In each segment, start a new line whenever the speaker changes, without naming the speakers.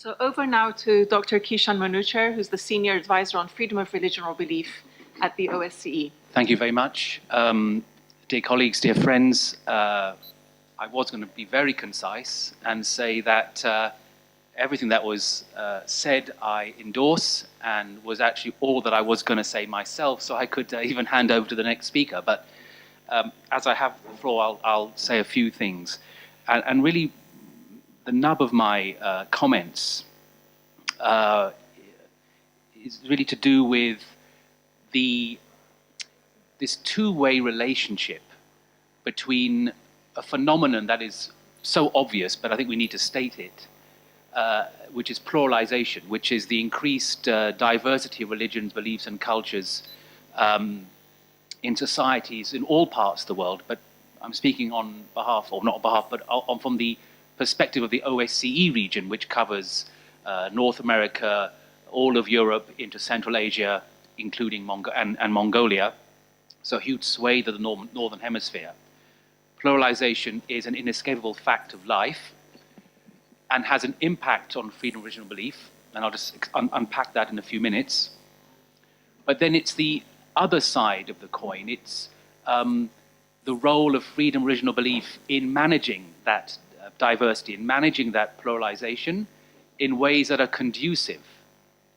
So over now to Dr. Kishan Manocha, who's the Senior Advisor on Freedom of Religion or Belief at the OSCE.
Thank you very much. Dear colleagues, dear friends, I was going to be very concise and say that everything that was said I endorse, and was actually all that I was going to say myself, so I could even hand over to the next speaker. But as I have the floor, I'll say a few things. And really, the nub of my comments is really to do with this two-way relationship between a phenomenon that is so obvious, but I think we need to state it, which is pluralization, which is the increased diversity of religions, beliefs, and cultures in societies in all parts of the world. But I'm speaking on behalf, or not on behalf, but from the perspective of the OSCE region, which covers North America, all of Europe, into Central Asia, including Mongolia, so a huge swathe of the Northern Hemisphere. Pluralization is an inescapable fact of life and has an impact on freedom of religion and belief, and I'll just unpack that in a few minutes. But then it's the other side of the coin. It's the role of freedom of religion or belief in managing that diversity, in managing that pluralization in ways that are conducive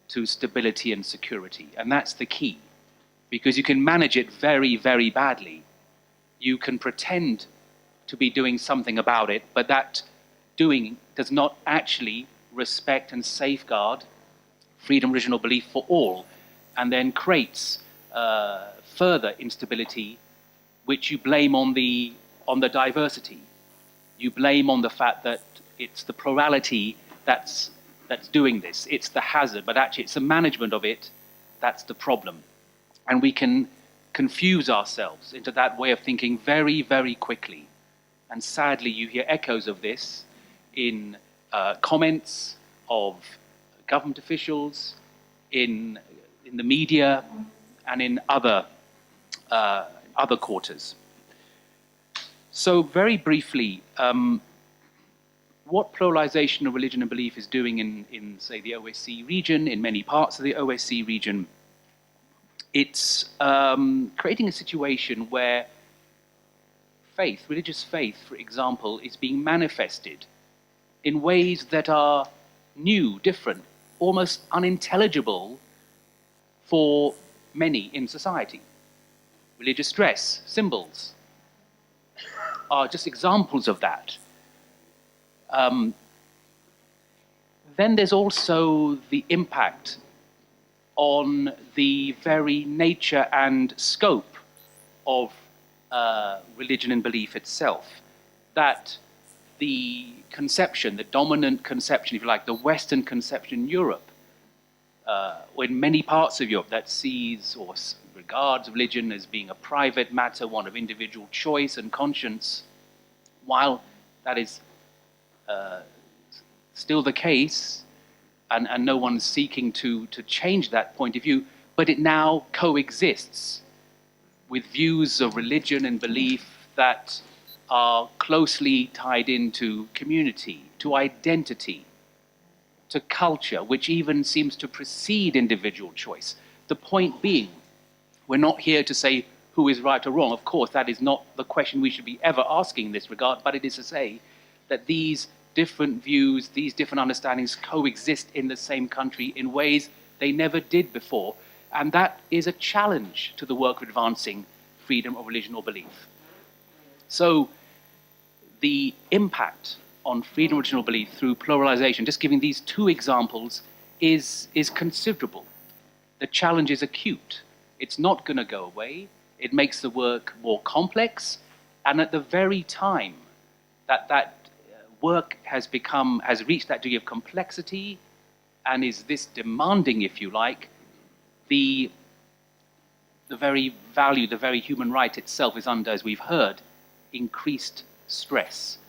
to stability and security. And that's the key, because you can manage it very, very badly. You can pretend to be doing something about it, but that doing does not actually respect and safeguard freedom of religion or belief for all, and then creates further instability, which you blame on the diversity. You blame on the fact that it's the plurality that's doing this. It's the hazard, but actually it's the management of it that's the problem. And we can confuse ourselves into that way of thinking very, very quickly. And sadly, you hear echoes of this in comments of government officials, in the media, and in other quarters. So very briefly, what pluralization of religion and belief is doing in say, the OSCE region, in many parts of the OSCE region, it's creating a situation where faith, religious faith, for example, is being manifested in ways that are new, different, almost unintelligible for many in society. Religious dress, symbols, are just examples of that. Then there's also the impact on the very nature and scope of religion and belief itself. That the conception, the dominant conception, if you like, the Western conception in Europe, or in many parts of Europe, that sees or regards religion as being a private matter, one of individual choice and conscience, while that is still the case, and no one's seeking to change that point of view, but it now coexists with views of religion and belief that are closely tied into community, to identity, to culture, which even seems to precede individual choice. The point being, we're not here to say who is right or wrong. Of course, that is not the question we should be ever asking in this regard, but it is to say that these different views, these different understandings coexist in the same country in ways they never did before. And that is a challenge to the work of advancing freedom of religion or belief. So the impact on freedom of religion or belief through pluralization, just giving these two examples, is considerable. The challenge is acute. It's not going to go away. It makes the work more complex. And at the very time that work has reached that degree of complexity and is this demanding, if you like, the very value, the very human right itself is under, as we've heard, increased stress.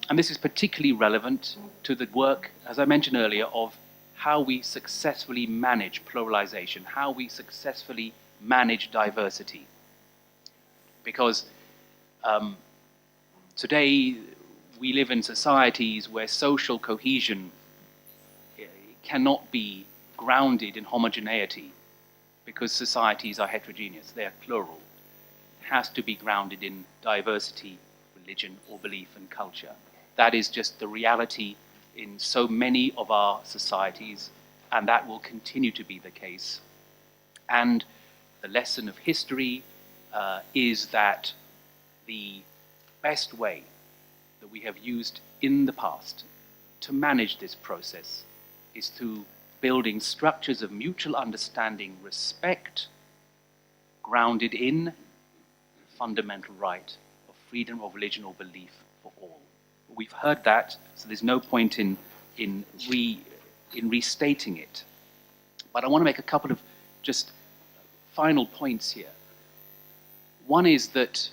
And this is particularly relevant to the work, as I mentioned earlier, of how we successfully manage pluralization, how we successfully manage diversity. Because today we live in societies where social cohesion cannot be grounded in homogeneity because societies are heterogeneous, they are plural. It has to be grounded in diversity, religion or belief and culture. That is just the reality in so many of our societies, and that will continue to be the case. And the lesson of history is that the best way that we have used in the past to manage this process is through building structures of mutual understanding, respect, grounded in fundamental right of freedom of religion or belief for all. We've heard that, so there's no point in restating it. But I want to make a couple of just final points here. One is that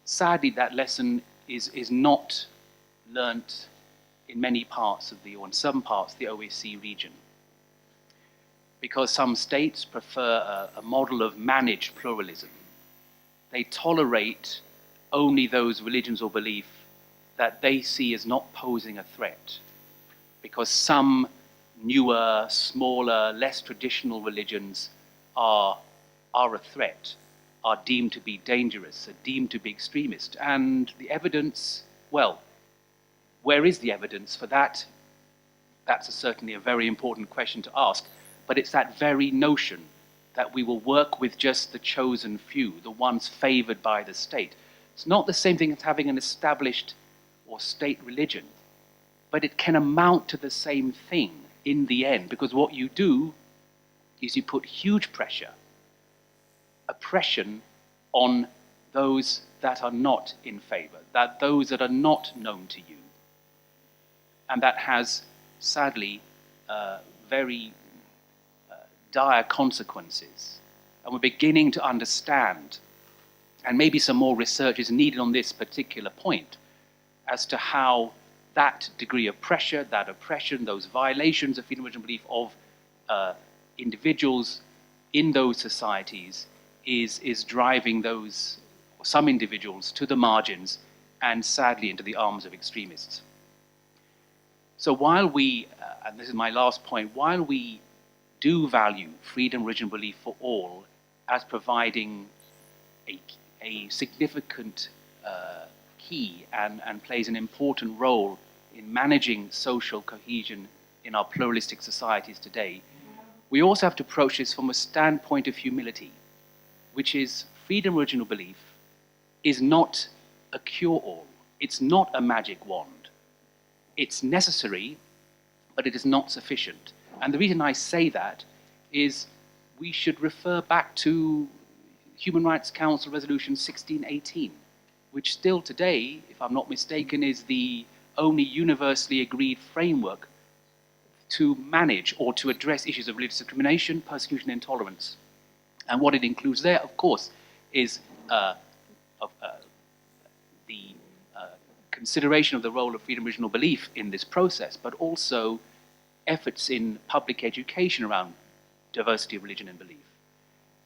sadly that lesson is not learnt in many parts of the, or in some parts of the OSCE region, because some states prefer a model of managed pluralism. They tolerate only those religions or beliefs that they see as not posing a threat, because some newer, smaller, less traditional religions are a threat, are deemed to be dangerous, are deemed to be extremist. And the evidence, well, where is the evidence for that? That's certainly a very important question to ask. But it's that very notion that we will work with just the chosen few, the ones favored by the state. It's not the same thing as having an established or state religion, but it can amount to the same thing in the end, because what you do is you put huge pressure, oppression on those that are not in favor, that those that are not known to you. And that has, sadly, very dire consequences. And we're beginning to understand, and maybe some more research is needed on this particular point, as to how that degree of pressure, that oppression, those violations of freedom of religion and belief of individuals in those societies is driving those, or some individuals, to the margins and sadly into the arms of extremists. So while we, and this is my last point, while we do value freedom of religion and belief for all as providing a significant key and plays an important role in managing social cohesion in our pluralistic societies today, we also have to approach this from a standpoint of humility, which is freedom of religion or belief is not a cure-all. It's not a magic wand. It's necessary, but it is not sufficient. And the reason I say that is we should refer back to Human Rights Council Resolution 1618, which still today, if I'm not mistaken, is the only universally agreed framework to manage or to address issues of religious discrimination, persecution, and intolerance. And what it includes there, of course, is the consideration of the role of freedom of religion or belief in this process, but also efforts in public education around diversity of religion and belief,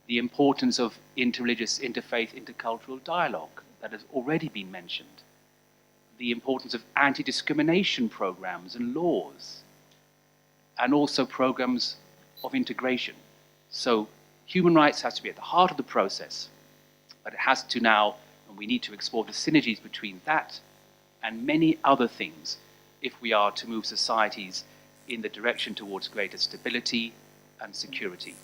the importance of interreligious, interfaith, intercultural dialogue that has already been mentioned, the importance of anti-discrimination programs and laws, and also programs of integration. So human rights has to be at the heart of the process, but it has to now, and we need to explore the synergies between that and many other things if we are to move societies in the direction towards greater stability and security.